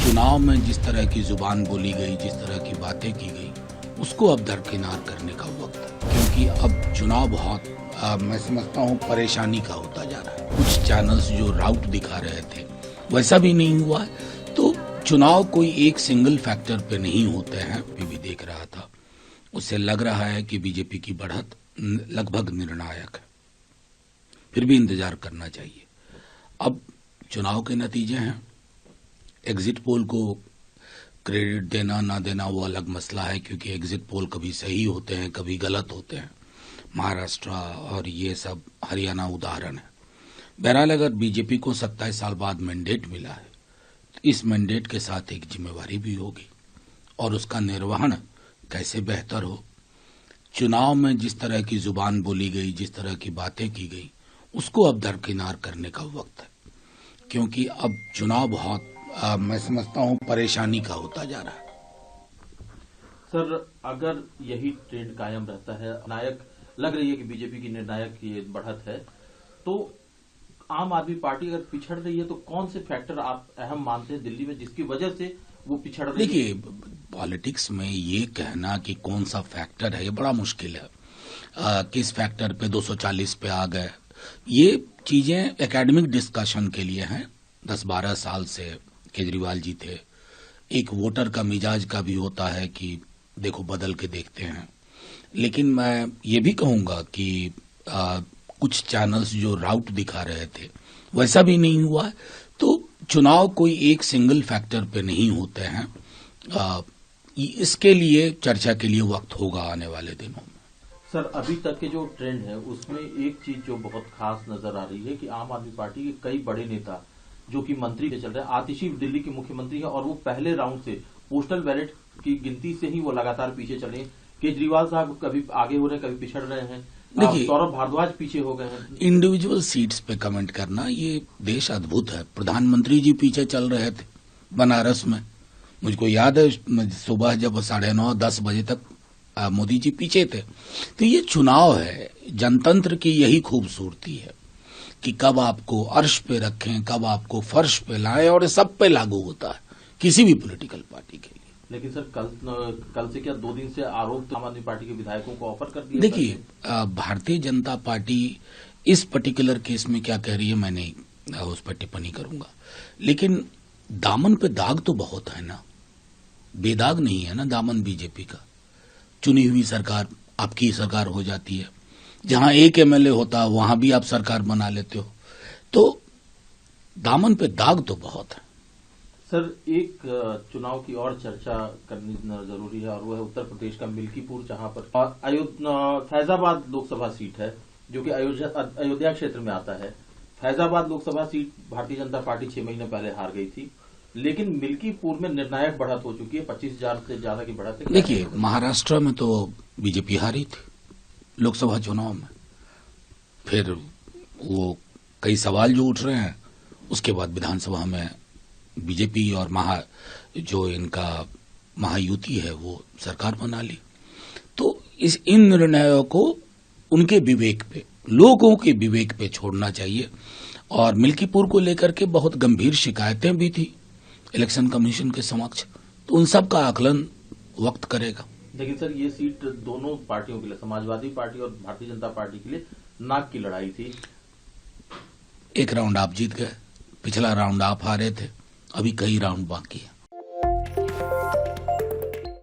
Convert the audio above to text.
चुनाव में जिस तरह की जुबान बोली गई, जिस तरह की बातें की गई, उसको अब दरकिनार करने का वक्त है। क्योंकि अब चुनाव बहुत मैं समझता हूँ परेशानी का होता जा रहा है। कुछ चैनल्स जो राउट दिखा रहे थे वैसा भी नहीं हुआ है। तो चुनाव कोई एक सिंगल फैक्टर पे नहीं होते हैं। भी देख रहा था, उससे लग रहा है कि बीजेपी की बढ़त लगभग निर्णायक है। फिर भी इंतजार करना चाहिए। अब चुनाव के नतीजे हैं। एग्जिट पोल को क्रेडिट देना ना देना वो अलग मसला है, क्योंकि एग्जिट पोल कभी सही होते हैं, कभी गलत होते हैं। महाराष्ट्र और ये सब हरियाणा उदाहरण है। बहरहाल अगर बीजेपी को 27 साल बाद मैंडेट मिला है तो इस मैंडेट के साथ एक जिम्मेवारी भी होगी, और उसका निर्वहन कैसे बेहतर हो। चुनाव में जिस तरह की जुबान बोली गई, जिस तरह की बातें की गई, उसको अब दरकिनार करने का वक्त है। क्योंकि अब चुनाव बहुत मैं समझता हूँ परेशानी का होता जा रहा है। सर, अगर यही ट्रेंड कायम रहता है, नायक लग रही है कि बीजेपी की निर्णायक ये बढ़त है, तो आम आदमी पार्टी अगर पिछड़ रही है तो कौन से फैक्टर आप अहम मानते हैं दिल्ली में जिसकी वजह से वो पिछड़ रही है? देखिए, पॉलिटिक्स में ये कहना कि कौन सा फैक्टर है ये बड़ा मुश्किल है। किस फैक्टर पे 240 पे आ गए, ये चीजें एकेडमिक डिस्कशन के लिए हैं। 10-12 साल से केजरीवाल जी थे। एक वोटर का मिजाज का भी होता है कि देखो बदल के देखते हैं। लेकिन मैं ये भी कहूंगा कि कुछ चैनल्स जो राउट दिखा रहे थे वैसा भी नहीं हुआ है। तो चुनाव कोई एक सिंगल फैक्टर पे नहीं होते हैं। इसके लिए चर्चा के लिए वक्त होगा आने वाले दिनों में। सर, अभी तक के जो ट्रेंड है उसमें एक चीज जो बहुत खास नजर आ रही है कि आम आदमी पार्टी के कई बड़े नेता जो कि मंत्री के चल रहे हैं, आतिशी दिल्ली के मुख्यमंत्री है और वो पहले राउंड से पोस्टल बैलेट की गिनती से ही वो लगातार पीछे चले हैं। केजरीवाल साहब कभी आगे हो रहे हैं, कभी पिछड़ रहे हैं। सौरभ भारद्वाज पीछे हो गए हैं। इंडिविजुअल सीट्स पे कमेंट करना, ये देश अद्भुत है। प्रधानमंत्री जी पीछे चल रहे थे बनारस में, मुझको याद है सुबह जब 9:30-10 बजे तक मोदी जी पीछे थे। तो ये चुनाव है, जनतंत्र की यही खूबसूरती है कि कब आपको अर्श पे रखें, कब आपको फर्श पे लाएं, और सब पे लागू होता है किसी भी पॉलिटिकल पार्टी के लिए। लेकिन सर, कल से क्या 2 दिन से आरोप आम आदमी पार्टी के विधायकों को ऑफर कर दिया? देखिए, भारतीय जनता पार्टी इस पर्टिकुलर केस में क्या कह रही है मैं नहीं उस पर टिप्पणी करूंगा। लेकिन दामन पे दाग तो बहुत है ना, बेदाग नहीं है ना दामन बीजेपी का। चुनी हुई सरकार आपकी सरकार हो जाती है, जहां एक एमएलए होता है वहां भी आप सरकार बना लेते हो, तो दामन पे दाग तो बहुत है। सर, एक चुनाव की और चर्चा करनी जरूरी है और वो है उत्तर प्रदेश का मिल्कीपुर, जहां पर फैजाबाद लोकसभा सीट है जो कि अयोध्या क्षेत्र में आता है। फैजाबाद लोकसभा सीट भारतीय जनता पार्टी 6 महीने पहले हार गई थी, लेकिन मिल्कीपुर में निर्णायक बढ़त हो चुकी है। 25,000 से ज्यादा की बढ़त है। देखिए, महाराष्ट्र में तो बीजेपी हारी थी लोकसभा चुनाव में। फिर वो कई सवाल जो उठ रहे हैं, उसके बाद विधानसभा में बीजेपी और जो इनका महायुति है वो सरकार बना ली। तो इन निर्णयों को उनके विवेक पे, लोगों के विवेक पे छोड़ना चाहिए। और मिल्कीपुर को लेकर के बहुत गंभीर शिकायतें भी थी इलेक्शन कमीशन के समक्ष, तो उन सब का आकलन वक्त करेगा। लेकिन सर, ये सीट दोनों पार्टियों के लिए, समाजवादी पार्टी और भारतीय जनता पार्टी के लिए नाक की लड़ाई थी। एक राउंड आप जीत गए, पिछला राउंड आप हारे थे, अभी कई राउंड बाकी है।